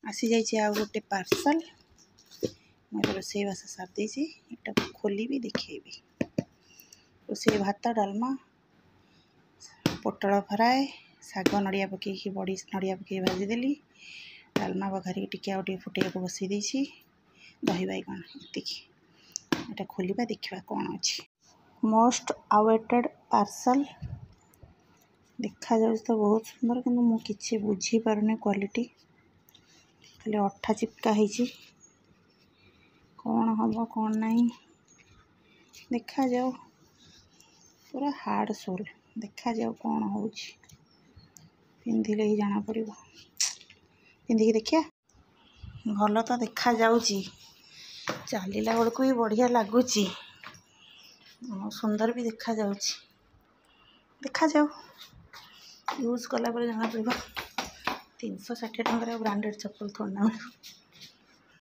आसी जाइए आ गोटे पार्सल मैं रोसईबास सारी यहाँ खोली देखेबी। रोसे भात डालमा पोटल फ्राए शाग नड़िया पकईकि बड़ी नड़िया पकई भाजीदेली डालमा बघारी टिके आगे फुटे को बसई देसी दही बैगण ये खोलिबा देखा कौन अच्छी। मोस्ट अवेटेड पार्सल देखा जाए तो बहुत सुंदर कि मुझे बुझी पारनी क्वालिटी खाली अठा चिपका है कौन हम कौन नहीं देखा जाओ पूरा हार्ड सोल देखा जाओ कौन हो पिंधिले ही जाना पड़ो पिंधिकी देखिया भल तो देखा जाऊँची चलला बेलू भी बढ़िया लगुच सुंदर भी देखा जाऊँची देखा जाओ यूज कला जना पड़ा 360 टकर ब्रांडेड चप्पल थोड़ा ना।